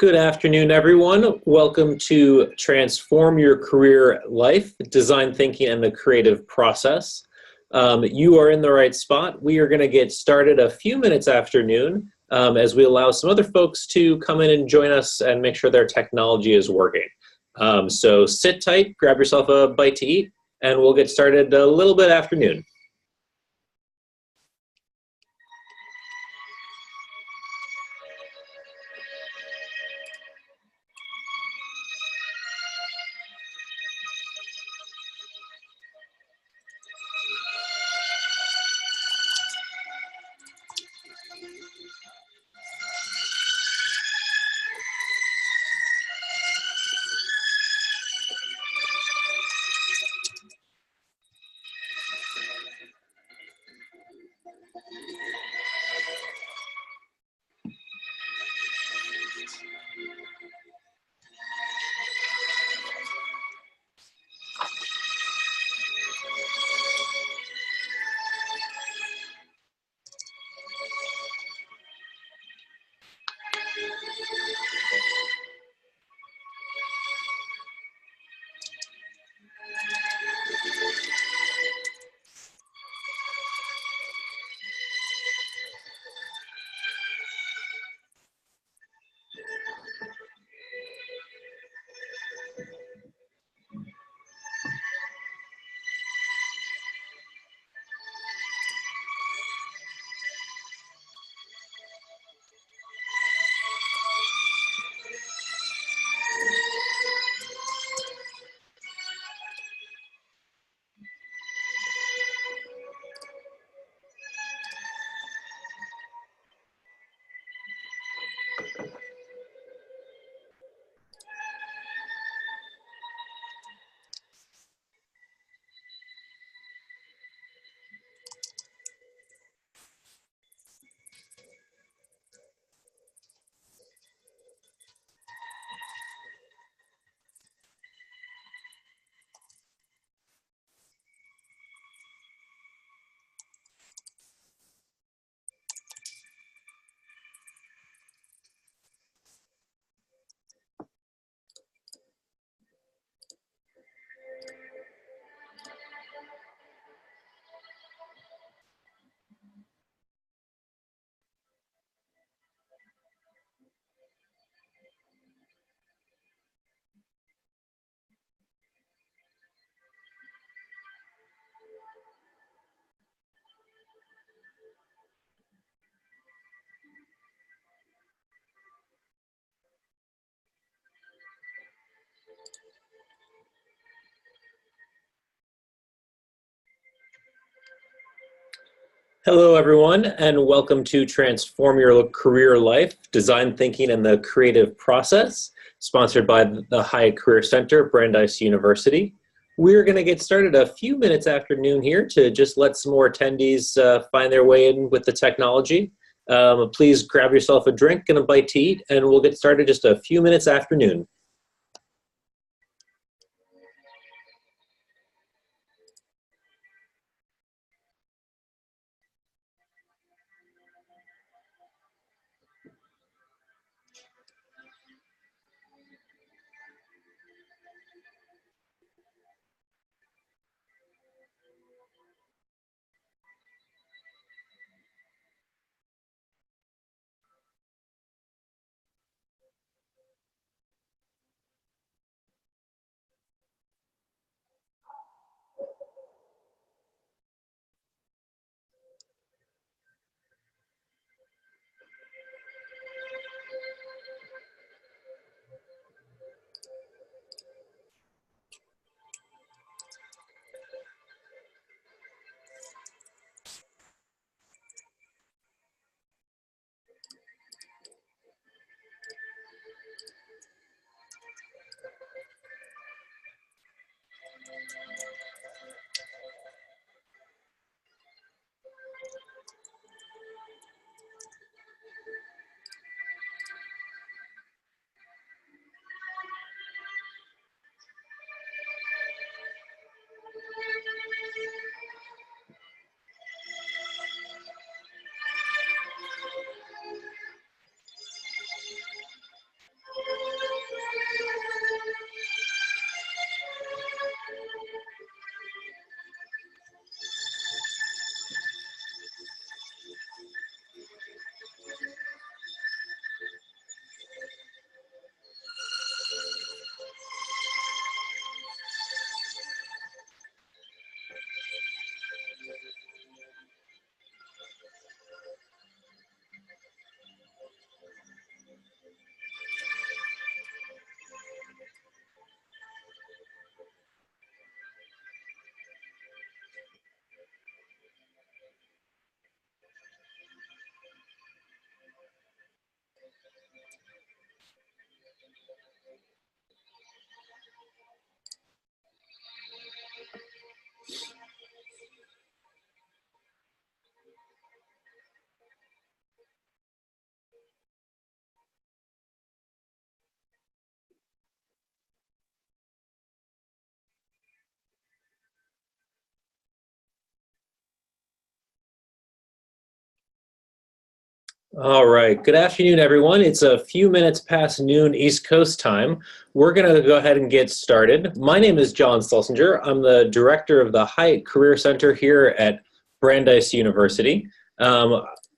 Good afternoon, everyone. Welcome to Transform Your Career Life, Design Thinking and the Creative Process. You are in the right spot. We are going to get started a few minutes after noon as we allow some other folks to come in and join us and make sure their technology is working. So sit tight, grab yourself a bite to eat, and we'll get started a little bit after noon. Hello, everyone, and welcome to Transform Your Career Life, Design Thinking and the Creative Process, sponsored by the Hiatt Career Center, Brandeis University. We're going to get started a few minutes after noon here to just let some more attendees find their way in with the technology. Please grab yourself a drink and a bite to eat, and we'll get started just a few minutes after noon. All right. Good afternoon, everyone. It's a few minutes past noon East Coast time. We're going to go ahead and get started. My name is John Schlesinger. I'm the director of the Hiatt Career Center here at Brandeis University.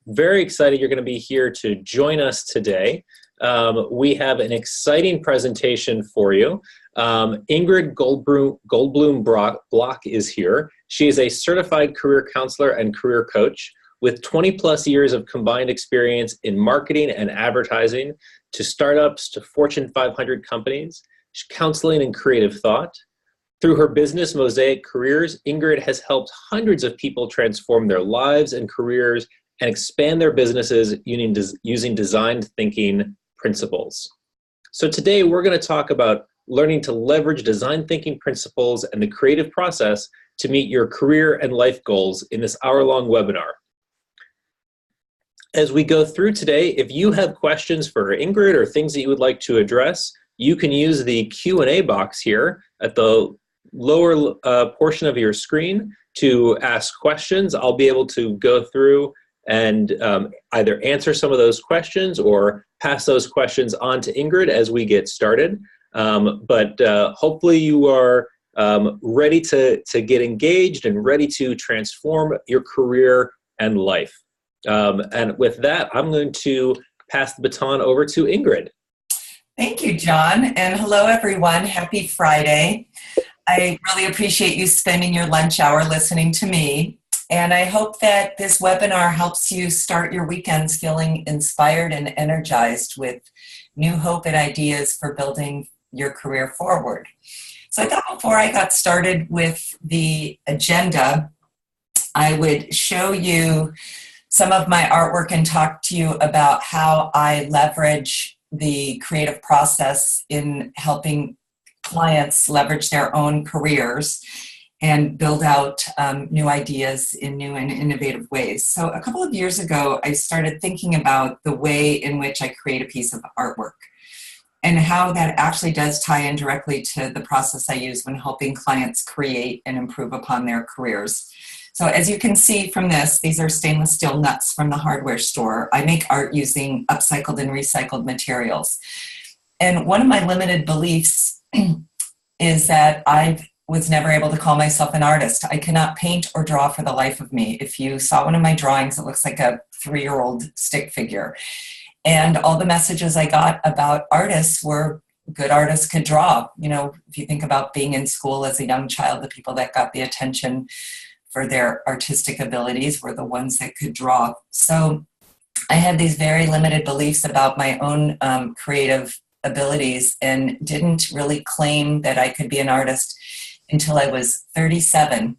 Very excited you're going to be here to join us today. We have an exciting presentation for you. Ingrid Goldblum-Block is here. She is a certified career counselor and career coach with 20 plus years of combined experience in marketing and advertising to startups to Fortune 500 companies, counseling and creative thought. Through her business, Mosaic Careers, Ingrid has helped hundreds of people transform their lives and careers and expand their businesses using design thinking principles. So today we're going to talk about learning to leverage design thinking principles and the creative process to meet your career and life goals in this hour-long webinar. As we go through today, if you have questions for Ingrid or things that you would like to address, you can use the Q&A box here at the lower portion of your screen to ask questions. I'll be able to go through and either answer some of those questions or pass those questions on to Ingrid as we get started. But hopefully you are ready to get engaged and ready to transform your career and life. And with that, I'm going to pass the baton over to Ingrid. Thank you, John, and hello, everyone. Happy Friday. I really appreciate you spending your lunch hour listening to me, and I hope that this webinar helps you start your weekends feeling inspired and energized with new hope and ideas for building your career forward. So I thought before I got started with the agenda, I would show you some of my artwork and talk to you about how I leverage the creative process in helping clients leverage their own careers and build out new ideas in new and innovative ways. So a couple of years ago, I started thinking about the way in which I create a piece of artwork and how that actually does tie in directly to the process I use when helping clients create and improve upon their careers. So as you can see from this, these are stainless steel nuts from the hardware store. I make art using upcycled and recycled materials. And one of my limited beliefs is that I was never able to call myself an artist. I cannot paint or draw for the life of me. If you saw one of my drawings, it looks like a 3-year-old stick figure. And all the messages I got about artists were good artists could draw. You know, if you think about being in school as a young child, the people that got the attention for their artistic abilities were the ones that could draw. So I had these very limited beliefs about my own creative abilities and didn't really claim that I could be an artist until I was 37.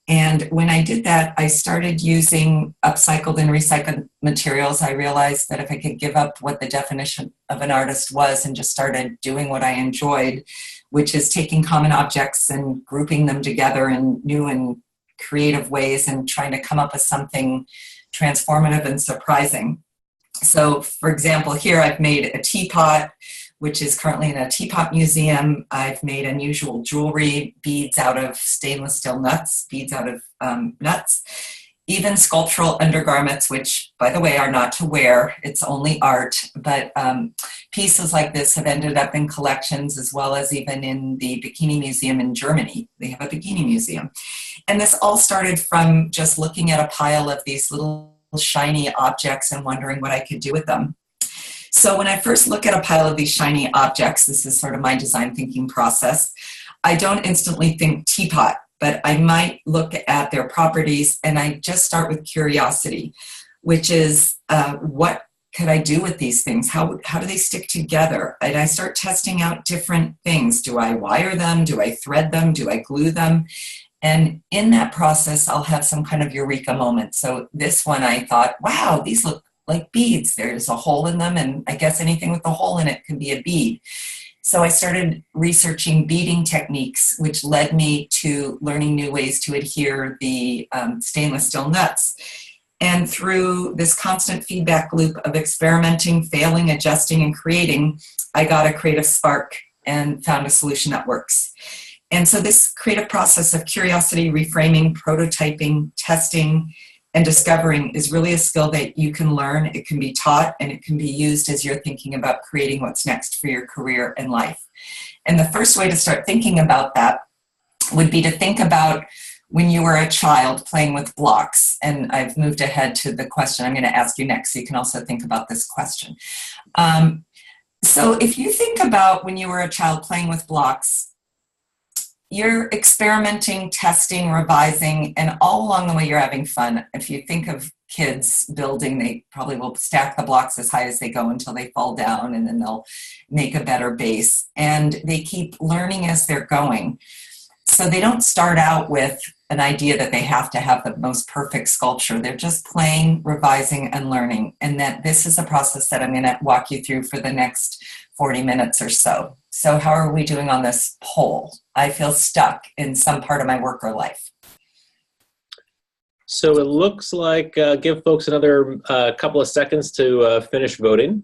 And when I did that, I started using upcycled and recycled materials. I realized that if I could give up what the definition of an artist was and just started doing what I enjoyed, which is taking common objects and grouping them together in new and creative ways and trying to come up with something transformative and surprising. So, for example, here I've made a teapot, which is currently in a teapot museum. I've made unusual jewelry, beads out of stainless steel nuts, beads out of nuts, even sculptural undergarments, which, by the way, are not to wear. It's only art. But pieces like this have ended up in collections, as well as even in the Bikini Museum in Germany. They have a bikini museum. And this all started from just looking at a pile of these little shiny objects and wondering what I could do with them. So when I first look at a pile of these shiny objects, this is sort of my design thinking process, I don't instantly think teapot, but I might look at their properties and I just start with curiosity, which is what could I do with these things? How do they stick together? And I start testing out different things. Do I wire them? Do I thread them? Do I glue them? And in that process, I'll have some kind of eureka moment. So this one I thought, wow, these look like beads. There's a hole in them, and I guess anything with a hole in it can be a bead. So I started researching beading techniques, which led me to learning new ways to adhere the stainless steel nuts. And through this constant feedback loop of experimenting, failing, adjusting, and creating, I got a creative spark and found a solution that works. And so this creative process of curiosity, reframing, prototyping, testing, and discovering is really a skill that you can learn. It can be taught, and it can be used as you're thinking about creating what's next for your career and life. And the first way to start thinking about that would be to think about when you were a child playing with blocks. And I've moved ahead to the question I'm going to ask you next, so you can also think about this question. So if you think about when you were a child playing with blocks, you're experimenting, testing, revising, and all along the way you're having fun. If you think of kids building, they probably will stack the blocks as high as they go until they fall down, and then they'll make a better base. And they keep learning as they're going. So they don't start out with an idea that they have to have the most perfect sculpture. They're just playing, revising, and learning. And that this is a process that I'm going to walk you through for the next 40 minutes or so. So how are we doing on this poll? I feel stuck in some part of my work or life. So it looks like, give folks another couple of seconds to finish voting.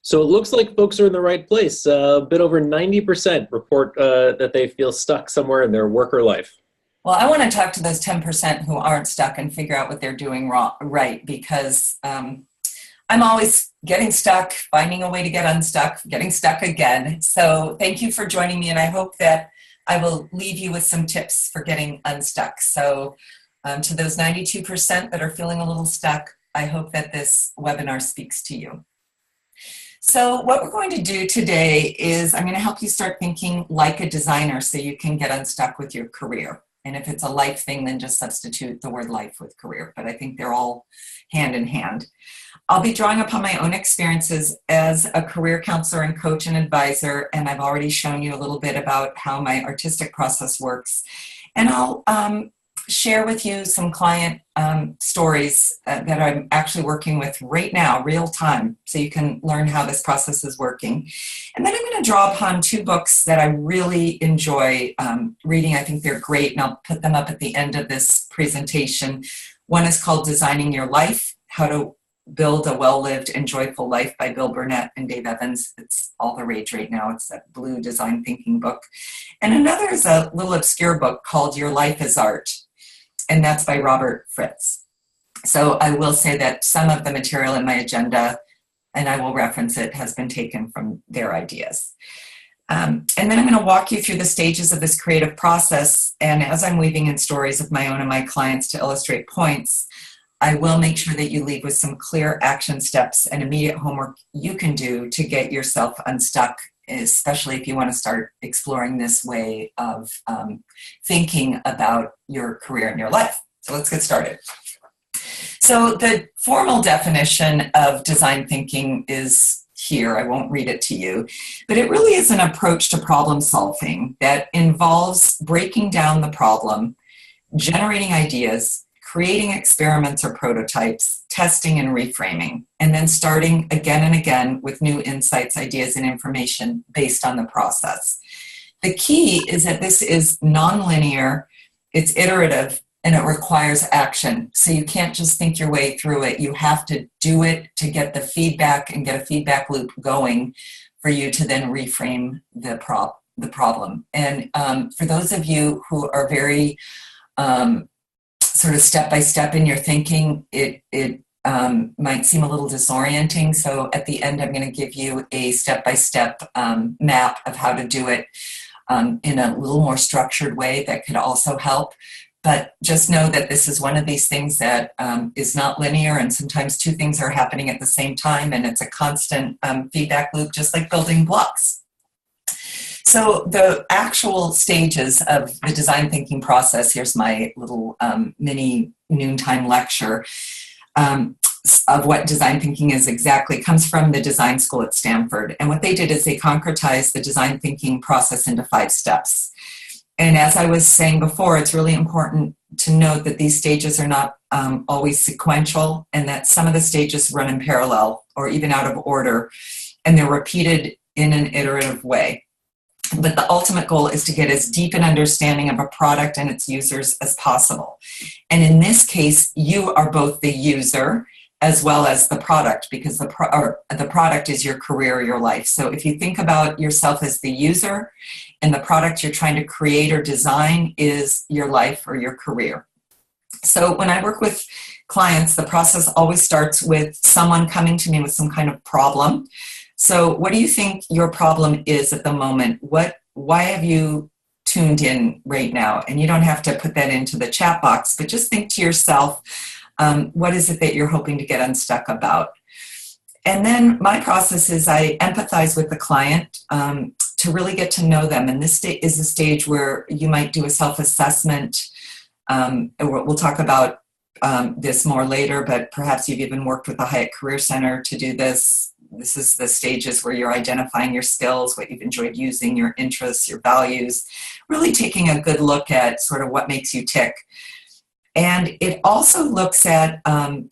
So it looks like folks are in the right place. A bit over 90% report that they feel stuck somewhere in their work or life. Well, I want to talk to those 10% who aren't stuck and figure out what they're doing right, because I'm always getting stuck, finding a way to get unstuck, getting stuck again. So thank you for joining me, and I hope that I will leave you with some tips for getting unstuck. So to those 92% that are feeling a little stuck, I hope that this webinar speaks to you. So what we're going to do today is I'm going to help you start thinking like a designer so you can get unstuck with your career. And if it's a life thing, then just substitute the word life with career. But I think they're all hand in hand. I'll be drawing upon my own experiences as a career counselor and coach and advisor, and I've already shown you a little bit about how my artistic process works. And I'll share with you some client stories that I'm actually working with right now, real time, so you can learn how this process is working. And then I'm going to draw upon two books that I really enjoy reading. I think they're great, and I'll put them up at the end of this presentation. One is called Designing Your Life, How to Build a Well-Lived and Joyful Life by Bill Burnett and Dave Evans. It's all the rage right now. It's that blue design thinking book. And another is a little obscure book called Your Life is Art, and that's by Robert Fritz. So I will say that some of the material in my agenda, and I will reference it, has been taken from their ideas. And then I'm going to walk you through the stages of this creative process. And as I'm weaving in stories of my own and my clients to illustrate points, I will make sure that you leave with some clear action steps and immediate homework you can do to get yourself unstuck, especially if you want to start exploring this way of thinking about your career and your life. So let's get started. So the formal definition of design thinking is here. I won't read it to you, but it really is an approach to problem solving that involves breaking down the problem, generating ideas, creating experiments or prototypes, testing and reframing, and then starting again and again with new insights, ideas, and information based on the process. The key is that this is nonlinear, it's iterative, and it requires action. So you can't just think your way through it. You have to do it to get the feedback and get a feedback loop going for you to then reframe the problem. And for those of you who are very sort of step-by-step in your thinking, it might seem a little disorienting. So at the end, I'm going to give you a step-by-step map of how to do it in a little more structured way that could also help. But just know that this is one of these things that is not linear, and sometimes two things are happening at the same time, and it's a constant feedback loop, just like building blocks. So the actual stages of the design thinking process, here's my little mini noontime lecture of what design thinking is exactly, comes from the design school at Stanford. And what they did is they concretized the design thinking process into 5 steps. And as I was saying before, it's really important to note that these stages are not always sequential, and that some of the stages run in parallel or even out of order, and they're repeated in an iterative way. But the ultimate goal is to get as deep an understanding of a product and its users as possible. And in this case, you are both the user as well as the product, because the product is your career or your life. So if you think about yourself as the user, and the product you're trying to create or design is your life or your career. So when I work with clients, the process always starts with someone coming to me with some kind of problem. So what do you think your problem is at the moment? Why have you tuned in right now? And you don't have to put that into the chat box, but just think to yourself, what is it that you're hoping to get unstuck about? And then my process is I empathize with the client to really get to know them. And this is a stage where you might do a self-assessment. We'll talk about this more later, but perhaps you've even worked with the Hiatt Career Center to do this. This is the stages where you're identifying your skills, what you've enjoyed using, your interests, your values, really taking a good look at sort of what makes you tick. And it also looks at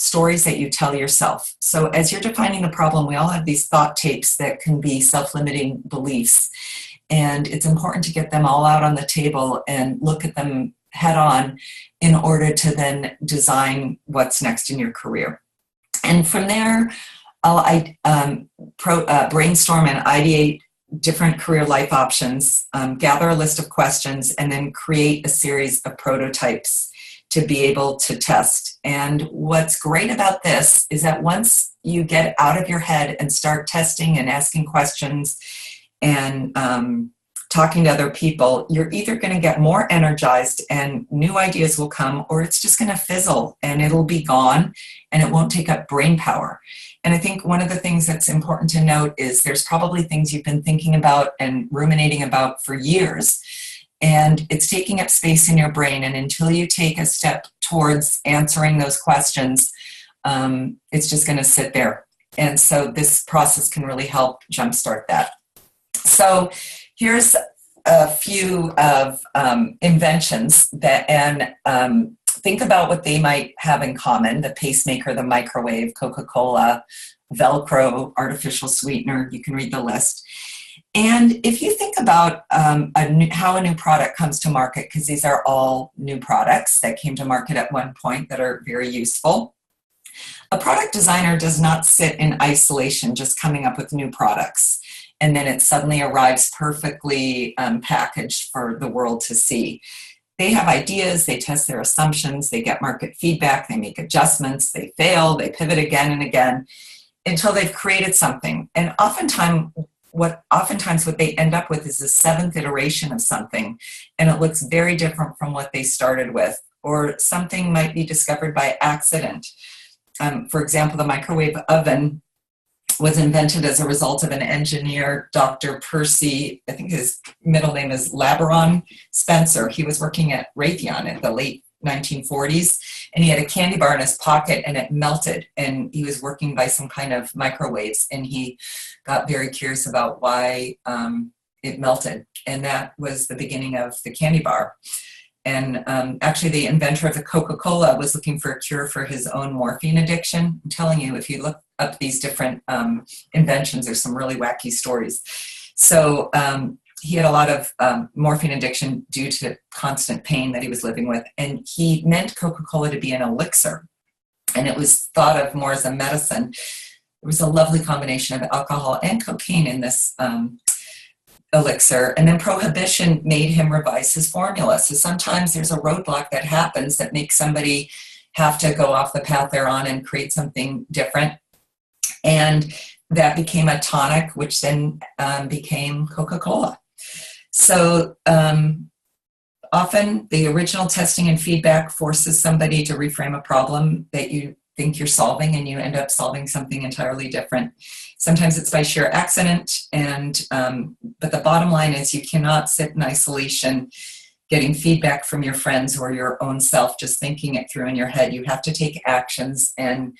stories that you tell yourself. So as you're defining the problem, we all have these thought tapes that can be self-limiting beliefs. And it's important to get them all out on the table and look at them head on in order to then design what's next in your career. And from there, I'll brainstorm and ideate different career life options, gather a list of questions, and then create a series of prototypes to be able to test. And what's great about this is that once you get out of your head and start testing and asking questions and talking to other people, you're either going to get more energized and new ideas will come, or it's just going to fizzle and it'll be gone and it won't take up brain power. And I think one of the things that's important to note is there's probably things you've been thinking about and ruminating about for years. and it's taking up space in your brain. And until you take a step towards answering those questions, it's just going to sit there. And so this process can really help jumpstart that. So here's a few of inventions that, and think about what they might have in common: the pacemaker, the microwave, Coca-Cola, Velcro, artificial sweetener. You can read the list. And if you think about how a new product comes to market, because these are all new products that came to market at one point that are very useful, a product designer does not sit in isolation just coming up with new products, and then it suddenly arrives perfectly packaged for the world to see. They have ideas, they test their assumptions, they get market feedback, they make adjustments, they fail, they pivot again and again until they've created something. And oftentimes what they end up with is the seventh iteration of something, and it looks very different from what they started with, or something might be discovered by accident. For example, the microwave oven was invented as a result of an engineer, Dr. Percy, I think his middle name is Labaron Spencer. He was working at Raytheon in the late 1940s, and he had a candy bar in his pocket and it melted, and he was working by some kind of microwaves, and he got very curious about why it melted, and that was the beginning of the candy bar. And actually the inventor of the Coca-Cola was looking for a cure for his own morphine addiction. I'm telling you, if you look up these different inventions, there's some really wacky stories. So he had a lot of morphine addiction due to constant pain that he was living with. And he meant Coca-Cola to be an elixir. And it was thought of more as a medicine. There was a lovely combination of alcohol and cocaine in this elixir, and then prohibition made him revise his formula. So sometimes there's a roadblock that happens that makes somebody have to go off the path they're on and create something different. And that became a tonic, which then became Coca-Cola. So often the original testing and feedback forces somebody to reframe a problem that you think you're solving, and you end up solving something entirely different. Sometimes it's by sheer accident, and but the bottom line is you cannot sit in isolation getting feedback from your friends or your own self, just thinking it through in your head. You have to take actions and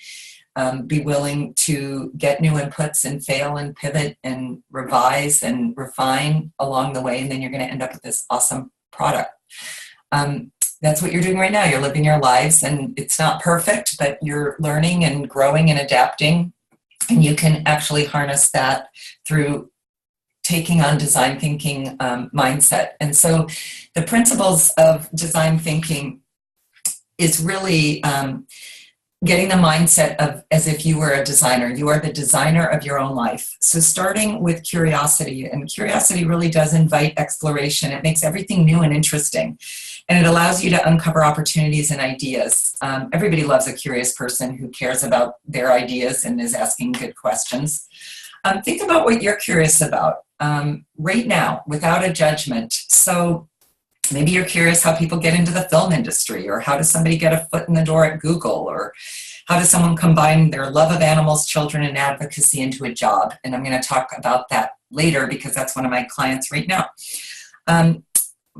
be willing to get new inputs and fail and pivot and revise and refine along the way, and then you're going to end up with this awesome product. That's what you're doing right now. You're living your lives, and it's not perfect, but you're learning and growing and adapting, and you can actually harness that through taking on design thinking mindset. And so the principles of design thinking is really getting the mindset of as if you were a designer. You are the designer of your own life. So starting with curiosity, and curiosity really does invite exploration. It makes everything new and interesting. And it allows you to uncover opportunities and ideas. Everybody loves a curious person who cares about their ideas and is asking good questions. Think about what you're curious about right now without a judgment. So maybe you're curious how people get into the film industry, or how does somebody get a foot in the door at Google, or how does someone combine their love of animals, children, and advocacy into a job? And I'm going to talk about that later because that's one of my clients right now.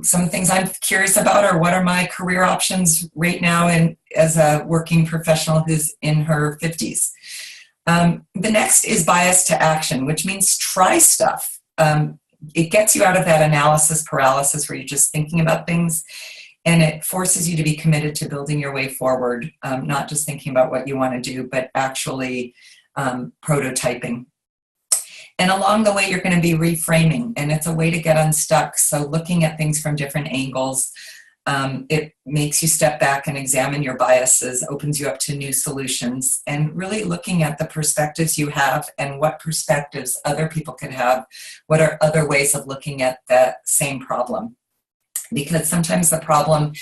Some things I'm curious about are what are my career options right now and as a working professional who's in her 50s. The next is bias to action, which means try stuff. It gets you out of that analysis paralysis where you're just thinking about things, and it forces you to be committed to building your way forward, not just thinking about what you want to do, but actually prototyping. And along the way, you're going to be reframing, and it's a way to get unstuck. So looking at things from different angles, it makes you step back and examine your biases, opens you up to new solutions, and really looking at the perspectives you have and what perspectives other people could have. What are other ways of looking at that same problem? Because sometimes the problem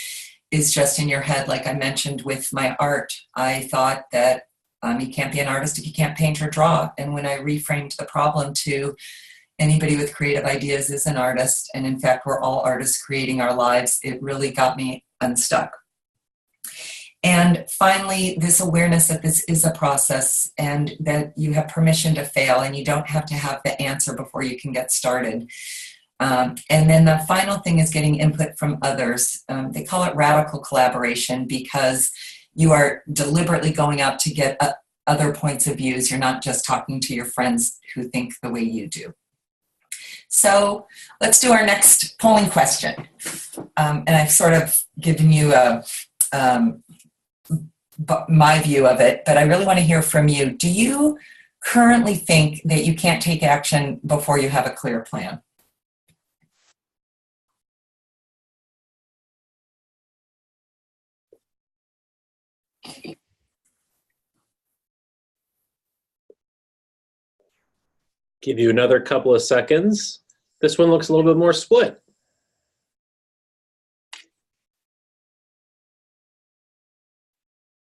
is just in your head. Like I mentioned with my art, I thought that you can't be an artist if you can't paint or draw. And when I reframed the problem to anybody with creative ideas is an artist, and in fact, we're all artists creating our lives, it really got me unstuck. And finally, this awareness that this is a process and that you have permission to fail, and you don't have to have the answer before you can get started. And then the final thing is getting input from others. They call it radical collaboration because you are deliberately going out to get other points of views. You're not just talking to your friends who think the way you do. So let's do our next polling question. And I've sort of given you my view of it, but I really want to hear from you. Do you currently think that you can't take action before you have a clear plan? Give you another couple of seconds. This one looks a little bit more split.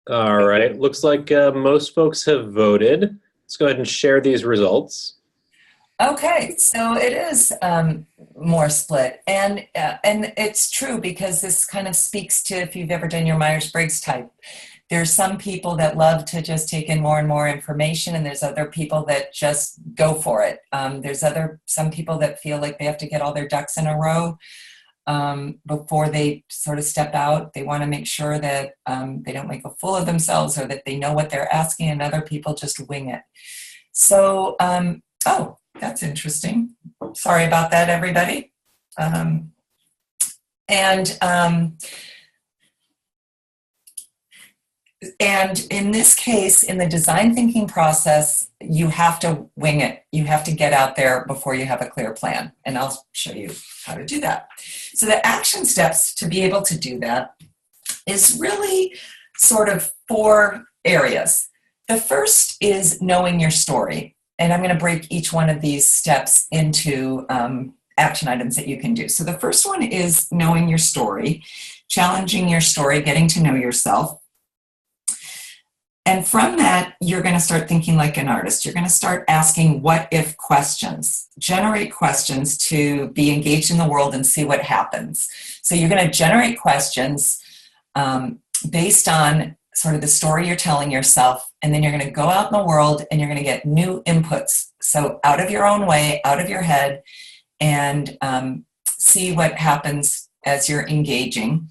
All right, looks like most folks have voted. Let's go ahead and share these results. Okay, so it is more split, and it's true because this kind of speaks to if you've ever done your Myers-Briggs type. There's some people that love to just take in more and more information, and there's other people that just go for it. There's some people that feel like they have to get all their ducks in a row before they sort of step out. They want to make sure that they don't make a fool of themselves or that they know what they're asking, and other people just wing it. So, oh, that's interesting. Sorry about that, everybody. And in this case, in the design thinking process, you have to wing it. You have to get out there before you have a clear plan. And I'll show you how to do that. So the action steps to be able to do that is really sort of 4 areas. The first is knowing your story. And I'm going to break each one of these steps into action items that you can do. So the first one is knowing your story, challenging your story, getting to know yourself. And from that, you're going to start thinking like an artist. You're going to start asking what-if questions. Generate questions to be engaged in the world and see what happens. So you're going to generate questions based on sort of the story you're telling yourself, and then you're going to go out in the world and you're going to get new inputs. So out of your own way, out of your head, and see what happens as you're engaging.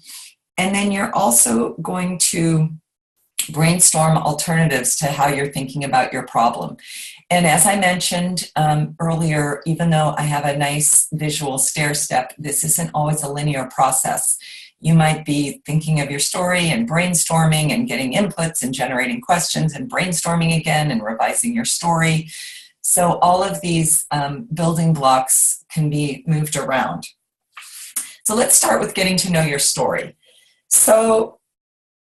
And then you're also going to brainstorm alternatives to how you're thinking about your problem. And as I mentioned earlier, even though I have a nice visual stair step, this isn't always a linear process. You might be thinking of your story and brainstorming and getting inputs and generating questions and brainstorming again and revising your story. So all of these building blocks can be moved around. So let's start with getting to know your story. So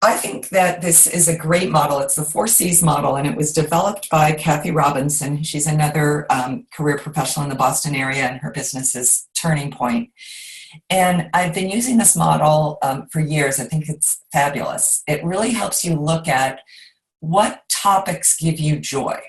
I think that this is a great model. It's the 4 C's model, and it was developed by Kathy Robinson. She's another career professional in the Boston area, and her business is Turning Point. And I've been using this model for years. I think it's fabulous. It really helps you look at what topics give you joy.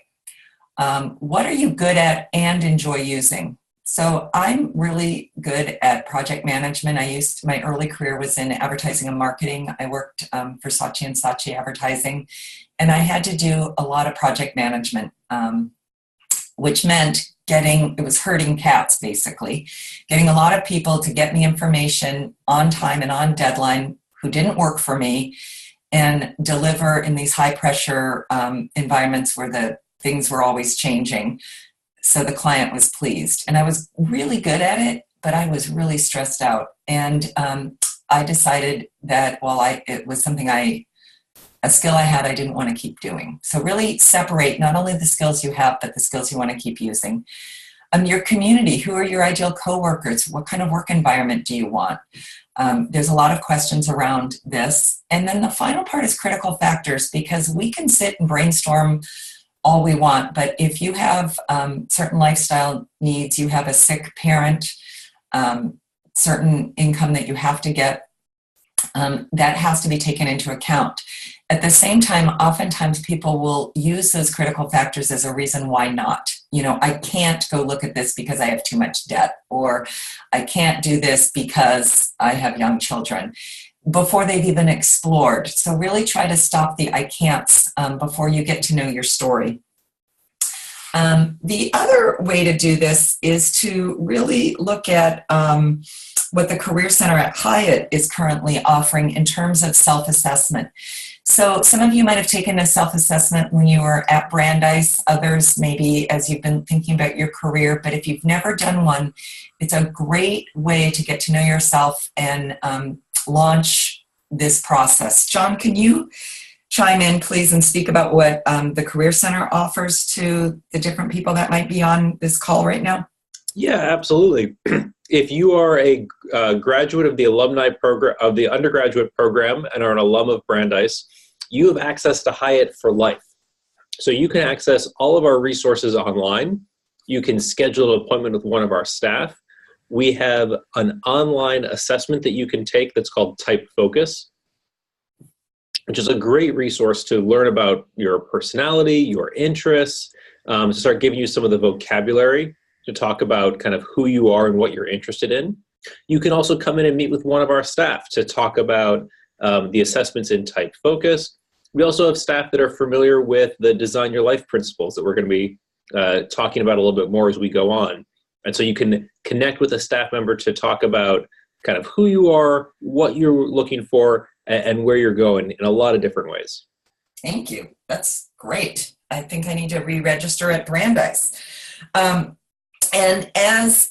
What are you good at and enjoy using? So I'm really good at project management. My early career was in advertising and marketing. I worked for Saatchi & Saatchi Advertising, and I had to do a lot of project management, which meant it was herding cats, basically, getting a lot of people to get me information on time and on deadline who didn't work for me and deliver in these high pressure environments where the things were always changing. So the client was pleased. And I was really good at it, but I was really stressed out. And I decided that it was a skill I had I didn't want to keep doing. So really separate not only the skills you have, but the skills you want to keep using. Your community, who are your ideal coworkers? What kind of work environment do you want? There's a lot of questions around this. And then the final part is critical factors, because we can sit and brainstorm all we want, but if you have certain lifestyle needs, you have a sick parent, certain income that you have to get, that has to be taken into account. At the same time, oftentimes people will use those critical factors as a reason why not. I can't go look at this because I have too much debt, or I can't do this because I have young children, before they've even explored. So really try to stop the I can'ts before you get to know your story. The other way to do this is to really look at what the Career Center at Hiatt is currently offering in terms of self-assessment. So some of you might have taken a self-assessment when you were at Brandeis, others maybe as you've been thinking about your career, but if you've never done one, it's a great way to get to know yourself and launch this process. John, can you chime in, please, and speak about what the Career Center offers to the different people that might be on this call right now? Yeah, absolutely. If you are a graduate of the alumni program, of the undergraduate program, and are an alum of Brandeis, you have access to Hiatt for life. So you can access all of our resources online. You can schedule an appointment with one of our staff. We have an online assessment that you can take that's called Type Focus, which is a great resource to learn about your personality, your interests, to start giving you some of the vocabulary to talk about kind of who you are and what you're interested in. You can also come in and meet with one of our staff to talk about the assessments in Type Focus. We also have staff that are familiar with the Design Your Life principles that we're going to be talking about a little bit more as we go on. And so you can connect with a staff member to talk about kind of who you are, what you're looking for, and where you're going in a lot of different ways. Thank you. That's great. I think I need to re-register at Brandeis. And as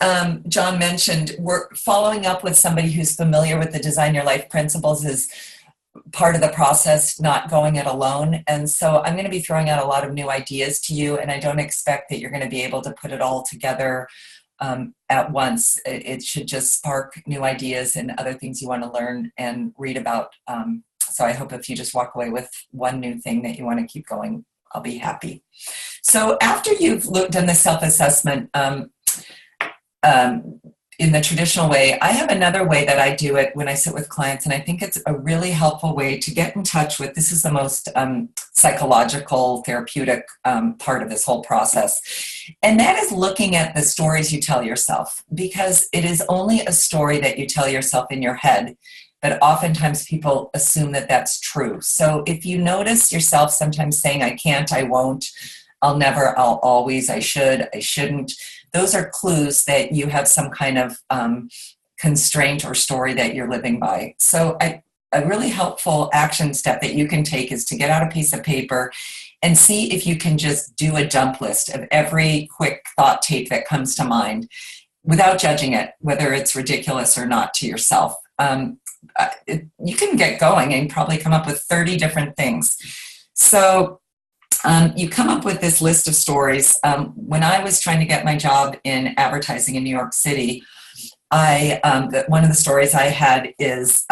John mentioned, we're following up with somebody who's familiar with the Design Your Life principles is part of the process, not going it alone. And so I'm going to be throwing out a lot of new ideas to you, and I don't expect that you're going to be able to put it all together at once. It should just spark new ideas and other things you want to learn and read about. So I hope if you just walk away with one new thing that you want to keep going, I'll be happy. So after you've done the self-assessment in the traditional way, I have another way that I do it when I sit with clients, and I think it's a really helpful way to get in touch with, this is the most psychological, therapeutic part of this whole process, and that is looking at the stories you tell yourself, because it is only a story that you tell yourself in your head, but oftentimes people assume that that's true. So if you notice yourself sometimes saying, I can't, I won't, I'll never, I'll always, I should, I shouldn't, those are clues that you have some kind of constraint or story that you're living by. So a really helpful action step that you can take is to get out a piece of paper and see if you can just do a dump list of every quick thought tape that comes to mind without judging it, whether it's ridiculous or not to yourself. You can get going and probably come up with 30 different things. So you come up with this list of stories. When I was trying to get my job in advertising in New York City, one of the stories I had is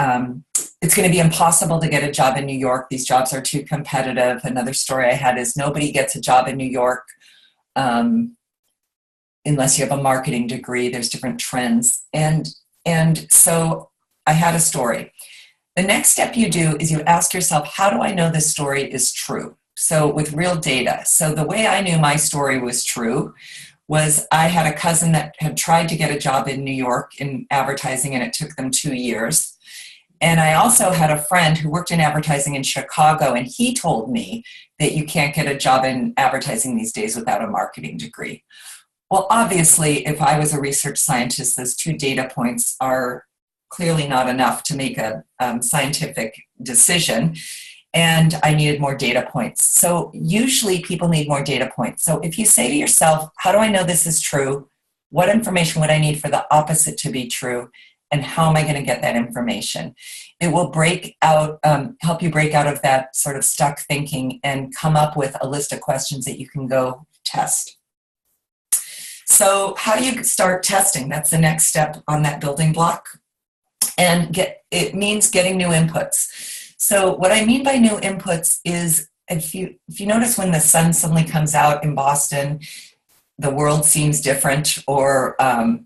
it's going to be impossible to get a job in New York. These jobs are too competitive. Another story I had is nobody gets a job in New York unless you have a marketing degree. There's different trends. And so I had a story. The next step you do is you ask yourself, how do I know this story is true? So with real data. So the way I knew my story was true was I had a cousin that had tried to get a job in New York in advertising, and it took them 2 years. And I also had a friend who worked in advertising in Chicago, and he told me that you can't get a job in advertising these days without a marketing degree. Well, obviously, if I was a research scientist, those 2 data points are clearly not enough to make a scientific decision. And I needed more data points. So usually people need more data points. So if you say to yourself, how do I know this is true? What information would I need for the opposite to be true? And how am I going to get that information? It will break out, help you break out of that sort of stuck thinking and come up with a list of questions that you can go test. So how do you start testing? That's the next step on that building block. And it means getting new inputs. So what I mean by new inputs is if you notice when the sun suddenly comes out in Boston, the world seems different, or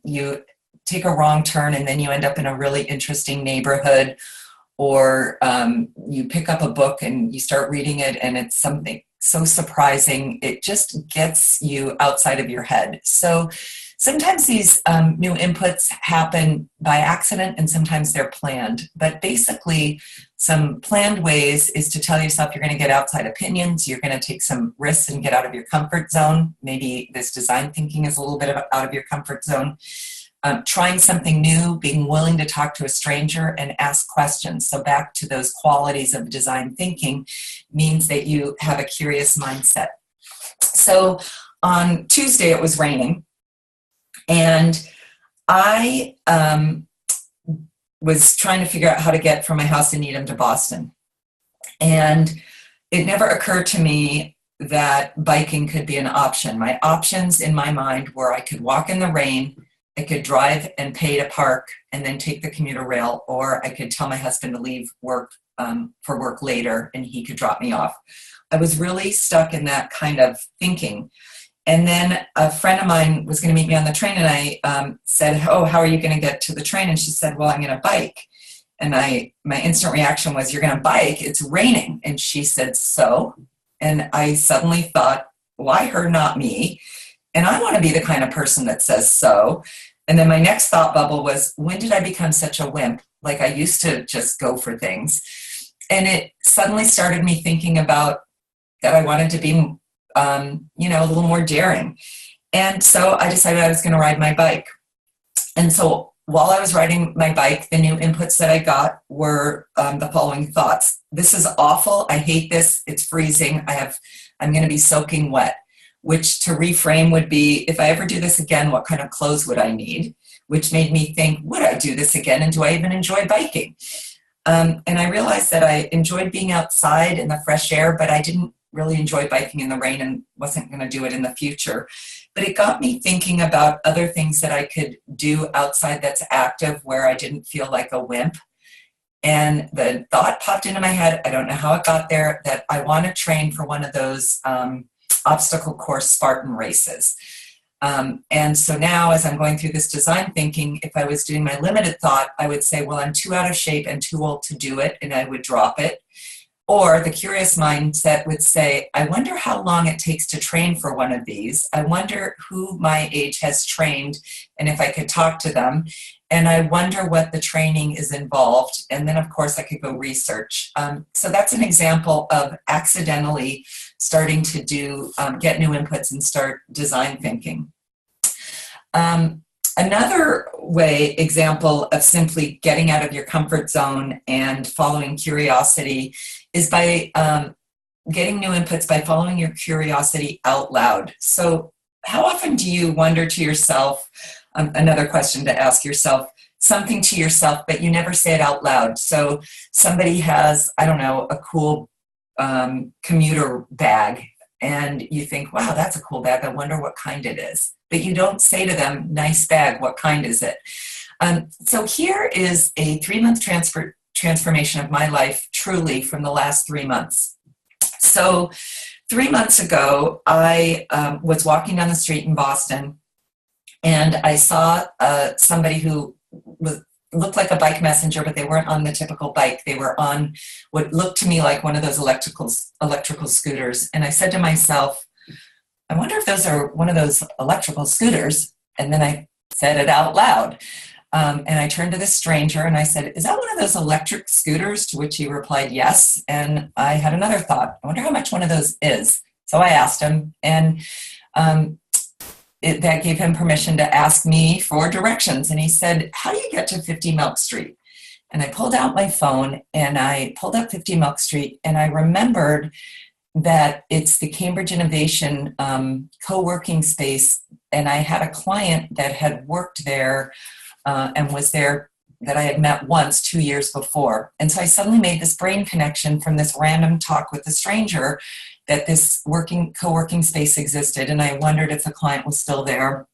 you take a wrong turn and then you end up in a really interesting neighborhood, or you pick up a book and you start reading it and it's something so surprising, it just gets you outside of your head. So Sometimes these new inputs happen by accident and sometimes they're planned. But basically, some planned ways is to tell yourself you're going to get outside opinions, you're going to take some risks and get out of your comfort zone. Maybe this design thinking is a little bit out of your comfort zone. Trying something new, being willing to talk to a stranger and ask questions. So back to those qualities of design thinking means that you have a curious mindset. So on Tuesday it was raining, and I was trying to figure out how to get from my house in Needham to Boston. And it never occurred to me that biking could be an option. My options in my mind were I could walk in the rain, I could drive and pay to park and then take the commuter rail, or I could tell my husband to leave work for work later and he could drop me off. I was really stuck in that kind of thinking. And then a friend of mine was going to meet me on the train, and I said, "Oh, how are you going to get to the train?" And she said, "Well, I'm going to bike." And my instant reaction was, "You're going to bike? It's raining." And she said, "So?" And I suddenly thought, why her, not me? And I want to be the kind of person that says so. And then my next thought bubble was, when did I become such a wimp? Like, I used to just go for things. And it suddenly started me thinking about that I wanted to be, a little more daring. And so I decided I was going to ride my bike. And so while I was riding my bike, the new inputs that I got were the following thoughts. This is awful. I hate this. It's freezing. I'm going to be soaking wet. Which, to reframe, would be, if I ever do this again, what kind of clothes would I need? Which made me think, would I do this again? And do I even enjoy biking? And I realized that I enjoyed being outside in the fresh air, but I didn't really enjoy biking in the rain and wasn't going to do it in the future. But it got me thinking about other things that I could do outside that's active, where I didn't feel like a wimp. And the thought popped into my head, I don't know how it got there, that I want to train for one of those obstacle course Spartan races. And so now, as I'm going through this design thinking, if I was doing my limited thought, I would say, well, I'm too out of shape and too old to do it, and I would drop it. Or the curious mindset would say, I wonder how long it takes to train for one of these. I wonder who my age has trained and if I could talk to them. And I wonder what the training is involved. And then, of course, I could go research. So that's an example of accidentally starting to get new inputs and start design thinking. Another example of simply getting out of your comfort zone and following curiosity is by getting new inputs by following your curiosity out loud. So how often do you wonder to yourself, another question to ask yourself, something to yourself, but you never say it out loud? So somebody has, I don't know, a cool commuter bag, and you think, wow, that's a cool bag. I wonder what kind it is. But you don't say to them, nice bag, what kind is it? So here is a 3-month transformation of my life, truly, from the last 3 months. So 3 months ago, I was walking down the street in Boston, and I saw somebody who looked like a bike messenger, but they weren't on the typical bike. They were on what looked to me like one of those electrical scooters. And I said to myself, I wonder if those are one of those electrical scooters. And then I said it out loud. And I turned to this stranger and I said, is that one of those electric scooters? To which he replied, yes. And I had another thought. I wonder how much one of those is. So I asked him, and that gave him permission to ask me for directions. And he said, how do you get to 50 Milk Street? And I pulled out my phone and I pulled up 50 Milk Street, and I remembered that it's the Cambridge Innovation co-working space. And I had a client that had worked there and was there that I had met once 2 years before. And so I suddenly made this brain connection from this random talk with a stranger that this co-working space existed. And I wondered if the client was still there.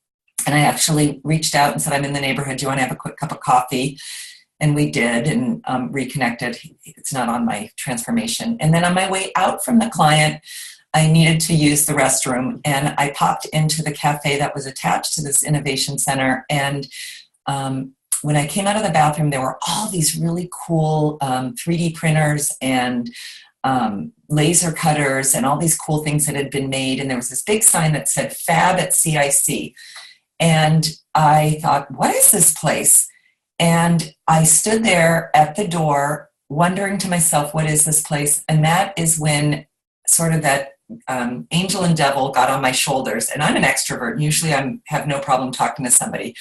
And I actually reached out and said, I'm in the neighborhood. Do you want to have a quick cup of coffee? And we did, and reconnected. It's not on my transformation. And then on my way out from the client, I needed to use the restroom. And I popped into the cafe that was attached to this innovation center. And when I came out of the bathroom, there were all these really cool 3D printers and laser cutters and all these cool things that had been made. And there was this big sign that said Fab at CIC. And I thought, what is this place? And I stood there at the door wondering to myself, what is this place? And that is when sort of that angel and devil got on my shoulders. And I'm an extrovert. Usually I have no problem talking to somebody.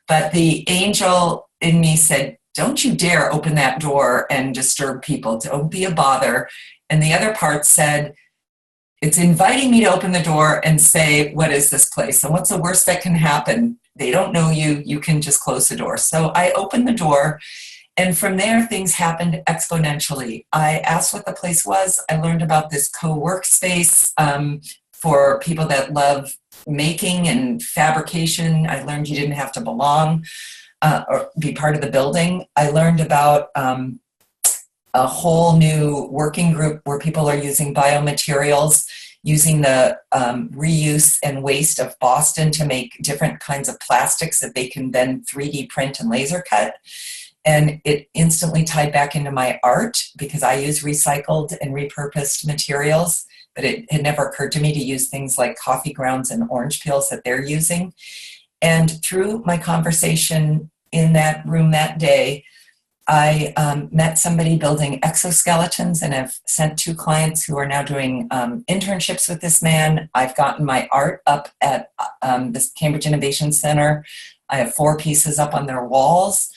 But the angel in me said, don't you dare open that door and disturb people. Don't be a bother. And the other part said, it's inviting me to open the door and say, what is this place? And what's the worst that can happen? They don't know you. You can just close the door. So I opened the door. And from there, things happened exponentially. I asked what the place was. I learned about this co-work space for people that love making and fabrication. I learned you didn't have to belong or be part of the building. I learned about a whole new working group where people are using biomaterials, using the reuse and waste of Boston to make different kinds of plastics that they can then 3D print and laser cut. And it instantly tied back into my art because I use recycled and repurposed materials, but it had never occurred to me to use things like coffee grounds and orange peels that they're using. And through my conversation in that room that day, I met somebody building exoskeletons and have sent 2 clients who are now doing internships with this man. I've gotten my art up at this Cambridge Innovation Center. I have 4 pieces up on their walls.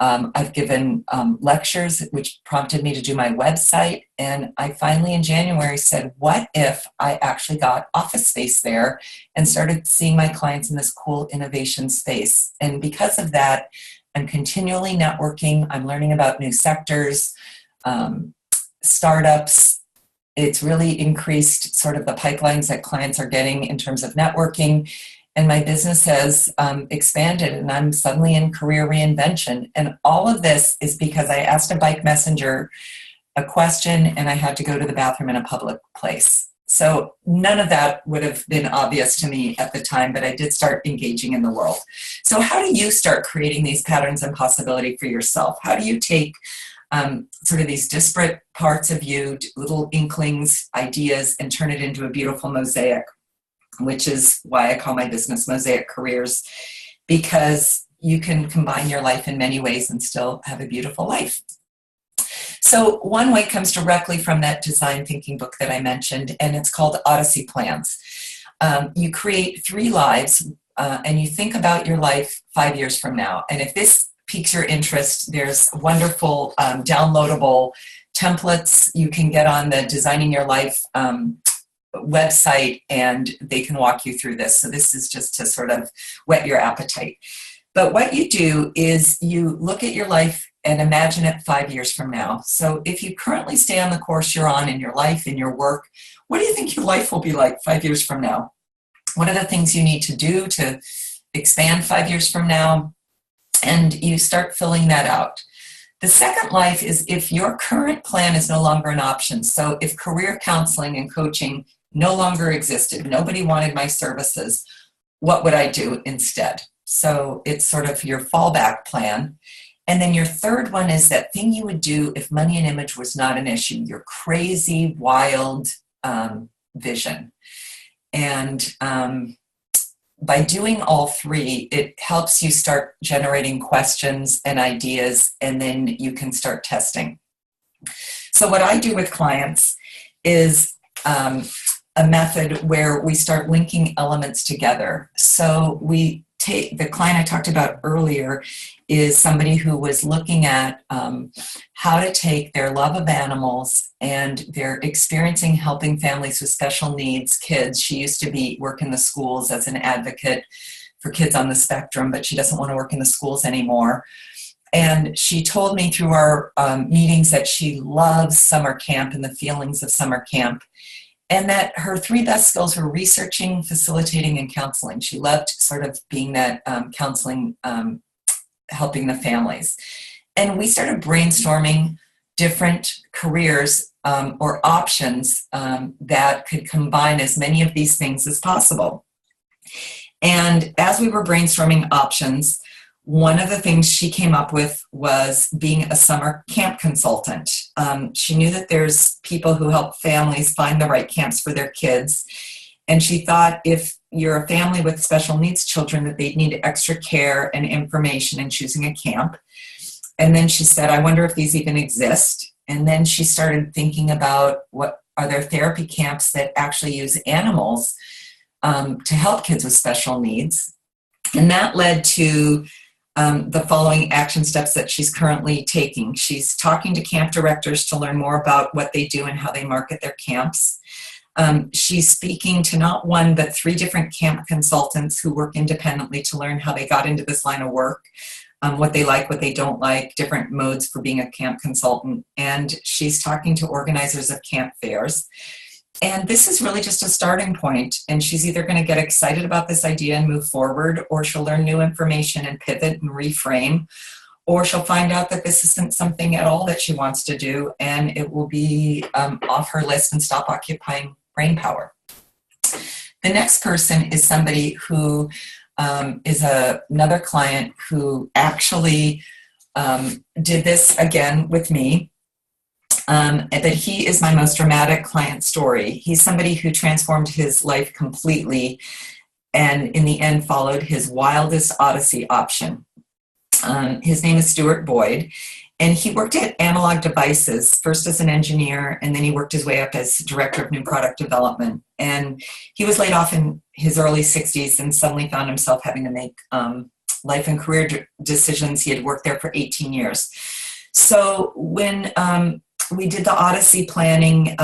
I've given lectures, which prompted me to do my website. And I finally in January said, what if I actually got office space there and started seeing my clients in this cool innovation space? And because of that, I'm continually networking. I'm learning about new sectors, startups. It's really increased sort of the pipelines that clients are getting in terms of networking. And my business has expanded, and I'm suddenly in career reinvention. And all of this is because I asked a bike messenger a question and I had to go to the bathroom in a public place. So none of that would have been obvious to me at the time, but I did start engaging in the world. So how do you start creating these patterns and possibility for yourself? How do you take sort of these disparate parts of you, little inklings, ideas, and turn it into a beautiful mosaic? Which is why I call my business Mosaic Careers, because you can combine your life in many ways and still have a beautiful life. So one way comes directly from that design thinking book that I mentioned, and it's called Odyssey Plans. You create 3 lives, and you think about your life 5 years from now. And if this piques your interest, there's wonderful downloadable templates you can get on the Designing Your Life website, and they can walk you through this. So this is just to sort of whet your appetite. But what you do is you look at your life and imagine it 5 years from now. So if you currently stay on the course you're on in your life, in your work, what do you think your life will be like 5 years from now? What are the things you need to do to expand 5 years from now? And you start filling that out. The second life is if your current plan is no longer an option. So if career counseling and coaching no longer existed, nobody wanted my services, what would I do instead? So it's sort of your fallback plan. And then your third one is that thing you would do if money and image was not an issue, your crazy, wild vision. And by doing all 3, it helps you start generating questions and ideas, and then you can start testing. So what I do with clients is a method where we start linking elements together. So we take the client I talked about earlier is somebody who was looking at how to take their love of animals and their experiencing helping families with special needs, kids. She used to work in the schools as an advocate for kids on the spectrum, but she doesn't want to work in the schools anymore. And she told me through our meetings that she loves summer camp and the feelings of summer camp, and that her 3 best skills were researching, facilitating, and counseling. She loved sort of being that counseling, helping the families. And we started brainstorming different careers or options that could combine as many of these things as possible. And as we were brainstorming options, one of the things she came up with was being a summer camp consultant. She knew that there's people who help families find the right camps for their kids. And she thought if you're a family with special needs children that they'd need extra care and information in choosing a camp. And then she said, I wonder if these even exist. And then she started thinking about what are there therapy camps that actually use animals to help kids with special needs. And that led to the following action steps that she's currently taking. She's talking to camp directors to learn more about what they do and how they market their camps. She's speaking to not one, but 3 different camp consultants who work independently to learn how they got into this line of work, what they like, what they don't like, different modes for being a camp consultant. And she's talking to organizers of camp fairs. And this is really just a starting point. And she's either going to get excited about this idea and move forward, or she'll learn new information and pivot and reframe, or she'll find out that this isn't something at all that she wants to do, and it will be off her list and stop occupying brain power. The next person is somebody who is another client who actually did this again with me. That he is my most dramatic client story. He's somebody who transformed his life completely and in the end followed his wildest odyssey option. His name is Stuart Boyd, and he worked at Analog Devices, first as an engineer, and then he worked his way up as director of new product development. And he was laid off in his early 60s and suddenly found himself having to make life and career decisions. He had worked there for 18 years. So when we did the Odyssey planning,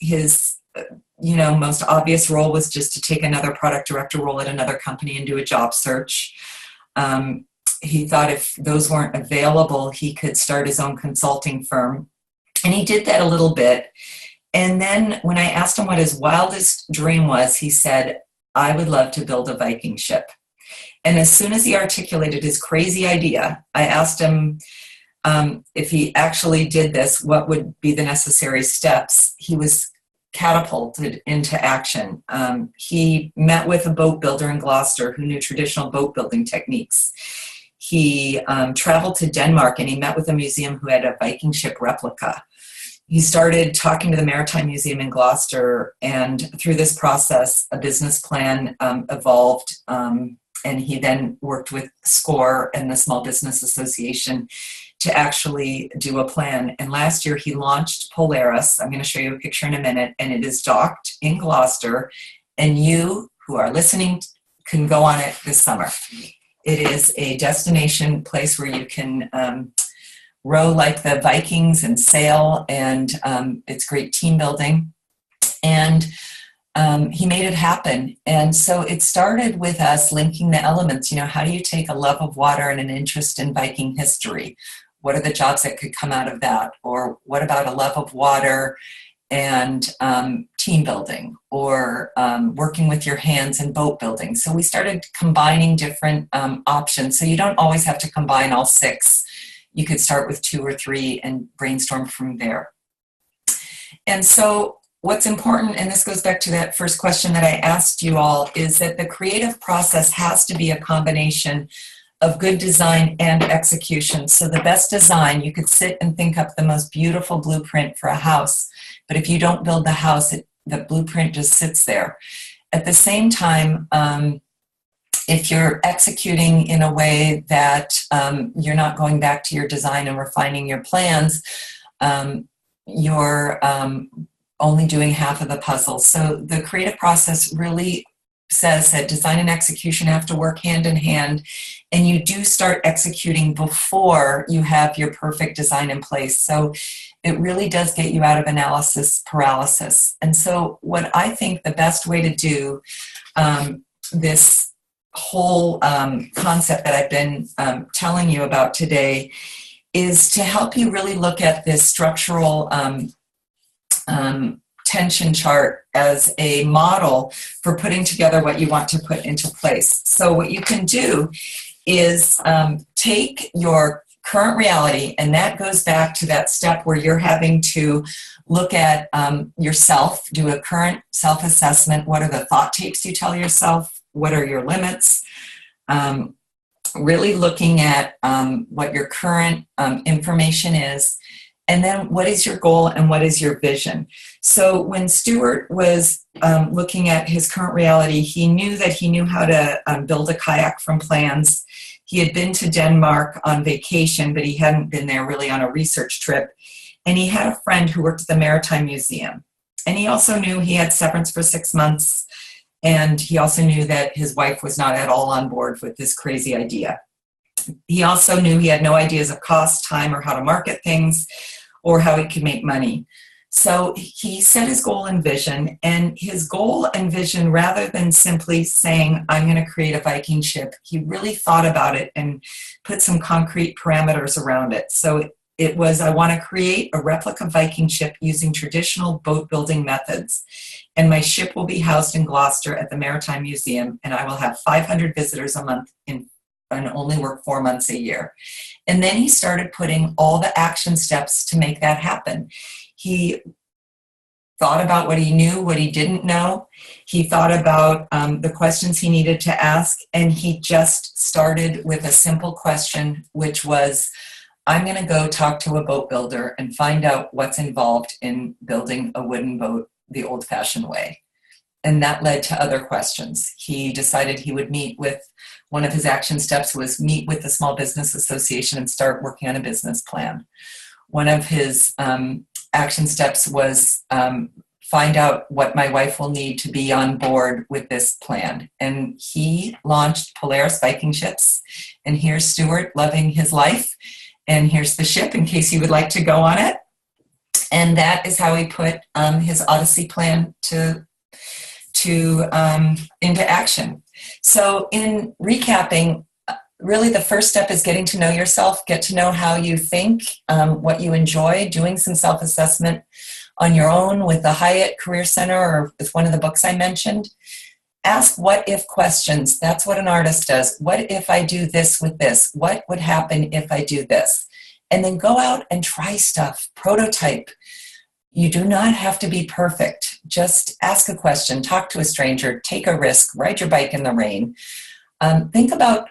his most obvious role was just to take another product director role at another company and do a job search. He thought if those weren't available, he could start his own consulting firm. And he did that a little bit. And then when I asked him what his wildest dream was, he said, I would love to build a Viking ship. And as soon as he articulated his crazy idea, I asked him if he actually did this, what would be the necessary steps. He was catapulted into action. He met with a boat builder in Gloucester who knew traditional boat building techniques. He traveled to Denmark and he met with a museum who had a Viking ship replica. He started talking to the Maritime Museum in Gloucester, and through this process, a business plan evolved, and he then worked with SCORE and the Small Business Association to actually do a plan. And last year he launched Polaris. I'm going to show you a picture in a minute, and it is docked in Gloucester, and you who are listening can go on it this summer. It is a destination place where you can row like the Vikings and sail, and it's great team building. And he made it happen. And so it started with us linking the elements. How do you take a love of water and an interest in Viking history? What are the jobs that could come out of that? Or what about a love of water and team building, or working with your hands in boat building? So we started combining different options. So you don't always have to combine all 6. You could start with 2 or 3 and brainstorm from there. And so what's important, and this goes back to that first question that I asked you all, is that the creative process has to be a combination of good design and execution. So the best design, you could sit and think up the most beautiful blueprint for a house, but if you don't build the house, the blueprint just sits there. At the same time, if you're executing in a way that you're not going back to your design and refining your plans, you're only doing half of the puzzle. So the creative process really says that design and execution have to work hand in hand, and you do start executing before you have your perfect design in place. So it really does get you out of analysis paralysis. And so what I think the best way to do this whole concept that I've been telling you about today is to help you really look at this structural tension chart as a model for putting together what you want to put into place. So what you can do is take your current reality, and that goes back to that step where you're having to look at yourself, do a current self-assessment. What are the thought tapes you tell yourself? What are your limits? Really looking at what your current information is, And then what is your goal and what is your vision? So when Stuart was looking at his current reality, he knew that he knew how to build a kayak from plans. He had been to Denmark on vacation, but he hadn't been there really on a research trip. And he had a friend who worked at the Maritime Museum. And he also knew he had severance for 6 months. And he also knew that his wife was not at all on board with this crazy idea. He also knew he had no ideas of cost, time, or how to market things, or how he could make money. So he set his goal and vision, and his goal and vision, rather than simply saying, I'm going to create a Viking ship, he really thought about it and put some concrete parameters around it. So it was, I want to create a replica Viking ship using traditional boat building methods. And my ship will be housed in Gloucester at the Maritime Museum, and I will have 500 visitors a month and only work 4 months a year. And then he started putting all the action steps to make that happen. He thought about what he knew, what he didn't know. He thought about the questions he needed to ask, and he just started with a simple question, which was, I'm going to go talk to a boat builder and find out what's involved in building a wooden boat the old-fashioned way. And that led to other questions. He decided he would meet with, one of his action steps was meet with the Small Business Association and start working on a business plan. One of his action steps was find out what my wife will need to be on board with this plan. And he launched Polaris Viking ships. And here's Stuart loving his life. And here's the ship in case you would like to go on it. And that is how he put his Odyssey plan into action. So in recapping, really the first step is getting to know yourself, get to know how you think, what you enjoy, doing some self-assessment on your own with the Hiatt Career Center or with one of the books I mentioned. Ask what if questions. That's what an artist does. What if I do this with this? What would happen if I do this? And then go out and try stuff, prototype. You do not have to be perfect. Just ask a question, talk to a stranger, take a risk, ride your bike in the rain. Think about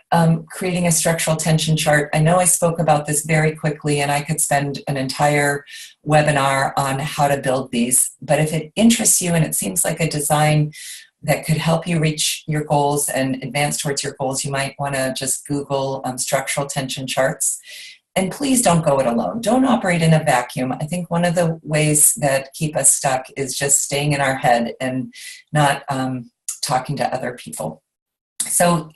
creating a structural tension chart. I know I spoke about this very quickly, and I could spend an entire webinar on how to build these. But if it interests you and it seems like a design that could help you reach your goals and advance towards your goals, you might want to just Google structural tension charts. And please don't go it alone. Don't operate in a vacuum. I think one of the ways that keep us stuck is just staying in our head and not talking to other people. So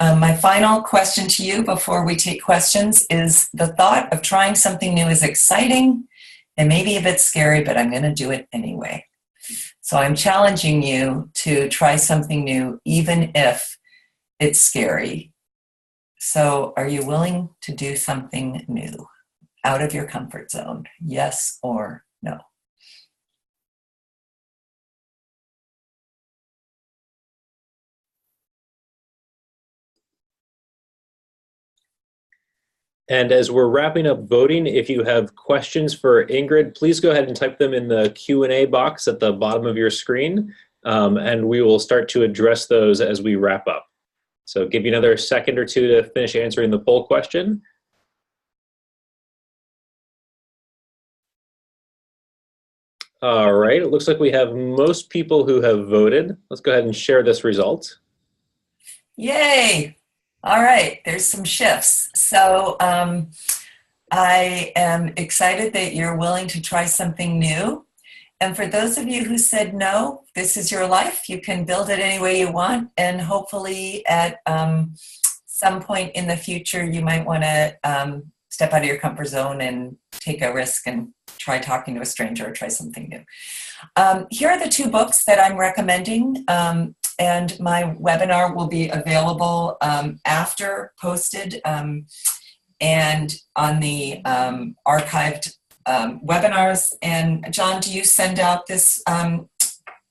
my final question to you before we take questions is, the thought of trying something new is exciting and maybe a bit scary, but I'm going to do it anyway. So I'm challenging you to try something new, even if it's scary. So are you willing to do something new out of your comfort zone? Yes or no? And as we're wrapping up voting, if you have questions for Ingrid, please go ahead and type them in the Q&A box at the bottom of your screen, and we will start to address those as we wrap up. So give you another second or two to finish answering the poll question. All right, it looks like we have most people who have voted. Let's go ahead and share this result. Yay! All right, there's some shifts. So I am excited that you're willing to try something new. And for those of you who said no, this is your life. You can build it any way you want. And hopefully at some point in the future, you might want to step out of your comfort zone and take a risk and try talking to a stranger or try something new. Here are the two books that I'm recommending. And my webinar will be available after posted and on the archived webinars. And John, do you send out this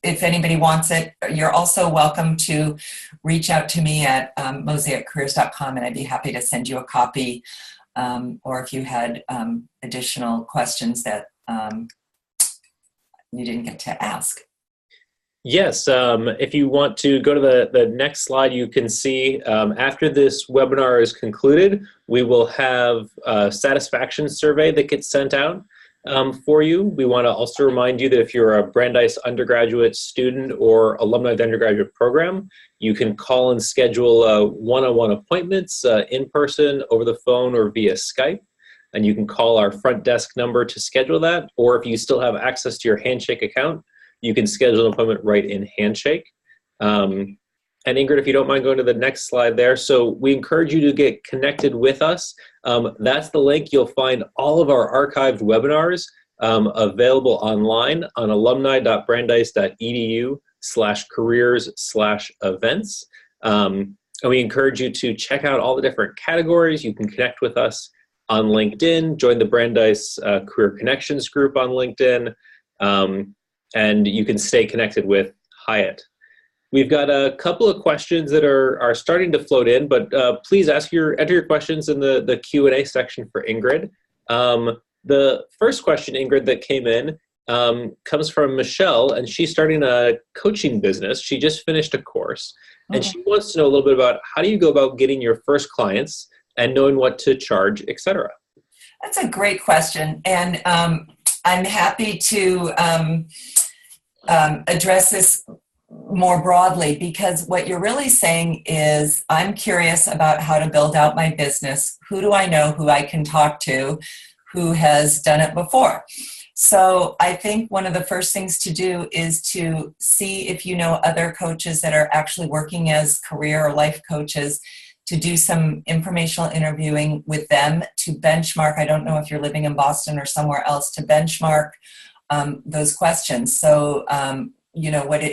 if anybody wants it? You're also welcome to reach out to me at mosaiccareers.com, and I'd be happy to send you a copy, or if you had additional questions that you didn't get to ask. Yes, if you want to go to the next slide, you can see after this webinar is concluded, we will have a satisfaction survey that gets sent out. for you. We want to also remind you that if you're a Brandeis undergraduate student or alumni of the undergraduate program, you can call and schedule one-on-one appointments in person, over the phone, or via Skype. And you can call our front desk number to schedule that. Or if you still have access to your Handshake account, you can schedule an appointment right in Handshake. And Ingrid, if you don't mind going to the next slide there. So we encourage you to get connected with us. That's the link. You'll find all of our archived webinars available online on alumni.brandeis.edu/careers/events. And we encourage you to check out all the different categories. You can connect with us on LinkedIn, join the Brandeis Career Connections group on LinkedIn, and you can stay connected with Hiatt. We've got a couple of questions that are starting to float in, but please enter your questions in the Q&A section for Ingrid. The first question, Ingrid, that came in comes from Michelle, and she's starting a coaching business. She just finished a course, and she wants to know a little bit about how do you go about getting your first clients and knowing what to charge, etc. That's a great question, and I'm happy to address this more broadly, because what you're really saying is, I'm curious about how to build out my business. Who do I know who I can talk to who has done it before? So I think one of the first things to do is to see if you know other coaches that are actually working as career or life coaches, to do some informational interviewing with them, to benchmark. I don't know if you're living in Boston or somewhere else, to benchmark those questions. So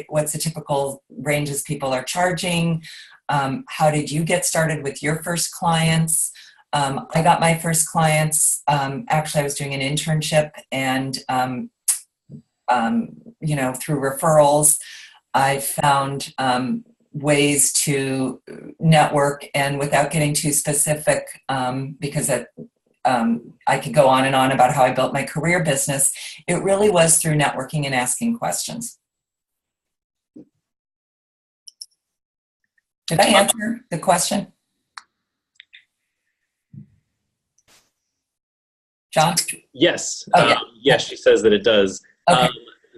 what's the typical ranges people are charging? How did you get started with your first clients? I got my first clients, actually I was doing an internship, and through referrals, I found ways to network, and without getting too specific, because I could go on and on about how I built my career business, it really was through networking and asking questions. Did I answer the question? John? Yes. Okay. Yes, she says that it does. Okay.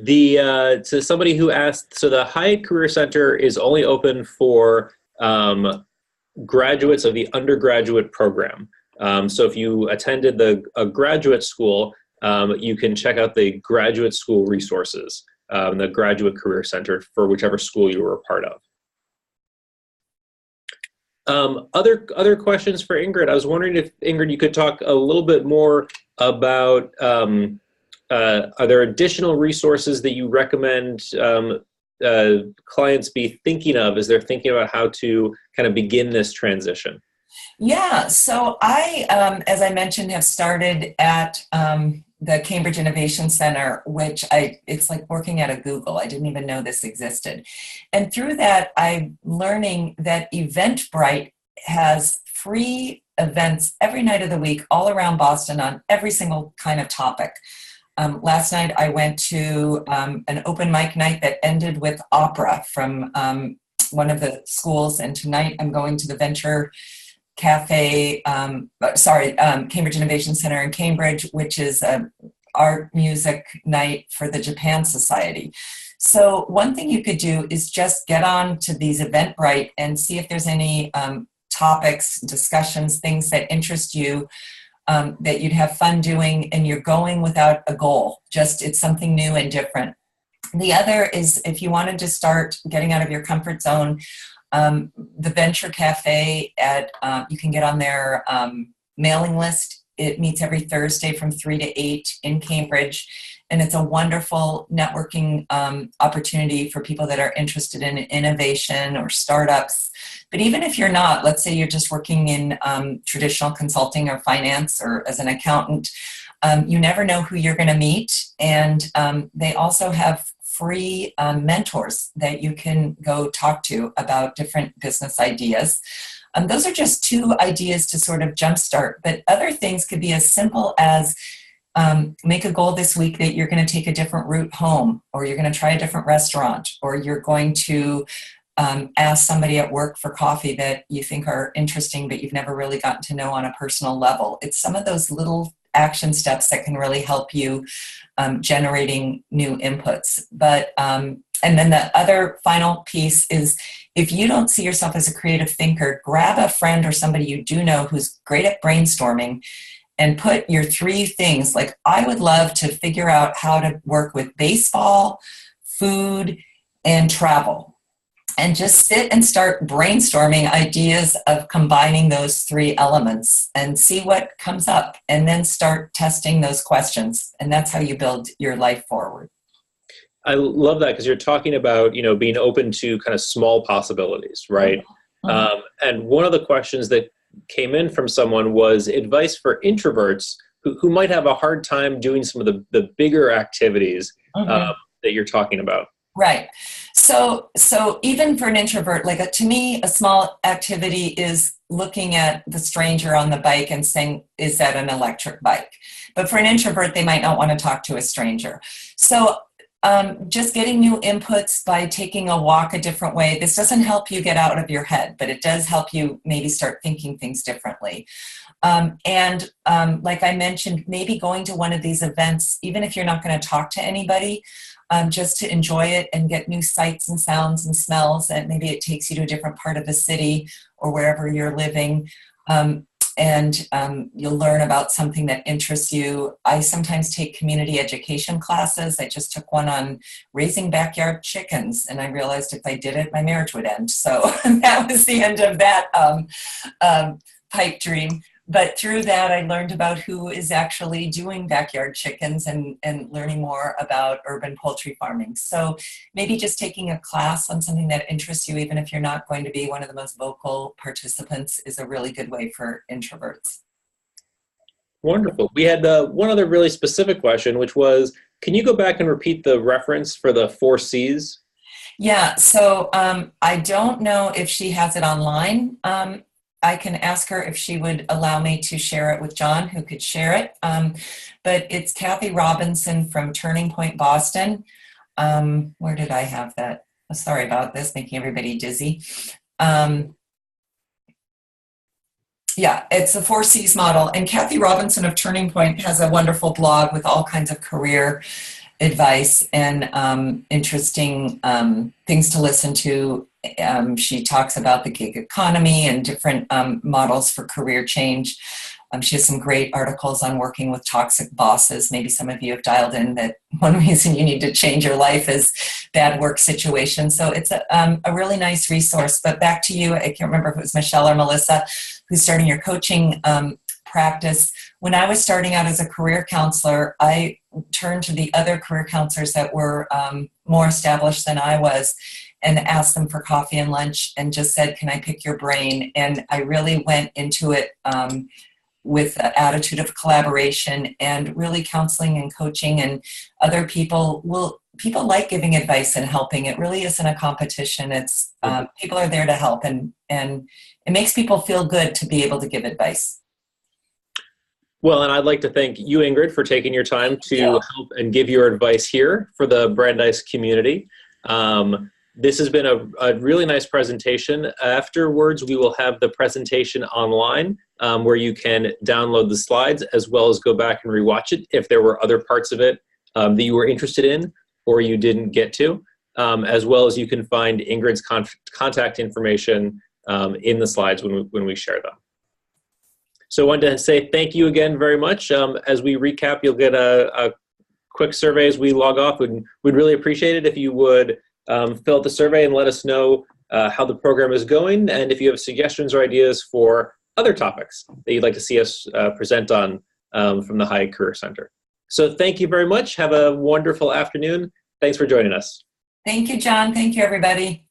To somebody who asked, so the Hiatt Career Center is only open for graduates of the undergraduate program. So if you attended a graduate school, you can check out the graduate school resources, the Graduate Career Center, for whichever school you were a part of. Other questions for Ingrid. I was wondering if, Ingrid, you could talk a little bit more about, are there additional resources that you recommend clients be thinking of as they're thinking about how to kind of begin this transition? Yeah, so I, as I mentioned, have started at the Cambridge Innovation Center, which it's like working at a Google. I didn't even know this existed. And through that, I'm learning that Eventbrite has free events every night of the week all around Boston on every single kind of topic. Last night I went to an open mic night that ended with opera from one of the schools, and tonight I'm going to the Venture Cafe, Cambridge Innovation Center in Cambridge, which is an art music night for the Japan Society. So one thing you could do is just get on to these Eventbrite and see if there's any topics, discussions, things that interest you, that you'd have fun doing, and you're going without a goal. Just it's something new and different. The other is, if you wanted to start getting out of your comfort zone, the Venture Cafe you can get on their mailing list. It meets every Thursday from 3 to 8 in Cambridge, and it's a wonderful networking opportunity for people that are interested in innovation or startups. But even if you're not, let's say you're just working in traditional consulting or finance or as an accountant, you never know who you're going to meet, and they also have free mentors that you can go talk to about different business ideas. Those are just two ideas to sort of jumpstart, but other things could be as simple as make a goal this week that you're going to take a different route home, or you're going to try a different restaurant, or you're going to ask somebody at work for coffee that you think are interesting but you've never really gotten to know on a personal level. It's some of those little action steps that can really help you generating new inputs. But and then the other final piece is, if you don't see yourself as a creative thinker, grab a friend or somebody you do know who's great at brainstorming and put your 3 things. Like, I would love to figure out how to work with baseball, food, and travel. And just sit and start brainstorming ideas of combining those 3 elements and see what comes up, and then start testing those questions. And that's how you build your life forward. I love that, because you're talking about, being open to kind of small possibilities, right? Mm-hmm. And one of the questions that came in from someone was advice for introverts who might have a hard time doing some of the bigger activities Mm-hmm. that you're talking about. Right. So even for an introvert, like to me, a small activity is looking at the stranger on the bike and saying, is that an electric bike? But for an introvert, they might not want to talk to a stranger. So just getting new inputs by taking a walk a different way. This doesn't help you get out of your head, but it does help you maybe start thinking things differently. Like I mentioned, maybe going to one of these events, even if you're not going to talk to anybody, just to enjoy it and get new sights and sounds and smells. And maybe it takes you to a different part of the city or wherever you're living. You'll learn about something that interests you. I sometimes take community education classes. I just took one on raising backyard chickens, and I realized if I did it, my marriage would end. So that was the end of that pipe dream. But through that, I learned about who is actually doing backyard chickens and learning more about urban poultry farming. So maybe just taking a class on something that interests you, even if you're not going to be one of the most vocal participants, is a really good way for introverts. Wonderful. We had one other really specific question, which was, can you go back and repeat the reference for the 4 C's? Yeah, so I don't know if she has it online. I can ask her if she would allow me to share it with John, who could share it. But it's Kathy Robinson from Turning Point, Boston. Where did I have that? Sorry about this, making everybody dizzy. Yeah, it's a 4 C's model. And Kathy Robinson of Turning Point has a wonderful blog with all kinds of career advice and interesting things to listen to. She talks about the gig economy and different models for career change. She has some great articles on working with toxic bosses. Maybe some of you have dialed in that one reason you need to change your life is bad work situations. So it's a really nice resource. But back to you, I can't remember if it was Michelle or Melissa who's starting your coaching practice. When I was starting out as a career counselor, I turned to the other career counselors that were more established than I was and asked them for coffee and lunch and just said, can I pick your brain? And I really went into it with an attitude of collaboration and really counseling and coaching, and other people like giving advice and helping. It really isn't a competition. It's people are there to help, and it makes people feel good to be able to give advice. Well, and I'd like to thank you, Ingrid, for taking your time to help and give your advice here for the Brandeis community. This has been a really nice presentation. Afterwards, we will have the presentation online where you can download the slides as well as go back and rewatch it if there were other parts of it that you were interested in or you didn't get to, as well as you can find Ingrid's contact information in the slides when we share them. So I wanted to say thank you again very much. As we recap, you'll get a quick survey as we log off. We'd really appreciate it if you would fill out the survey and let us know how the program is going, and if you have suggestions or ideas for other topics that you'd like to see us present on from the Hiatt Career Center. So thank you very much. Have a wonderful afternoon. Thanks for joining us. Thank you, John. Thank you, everybody.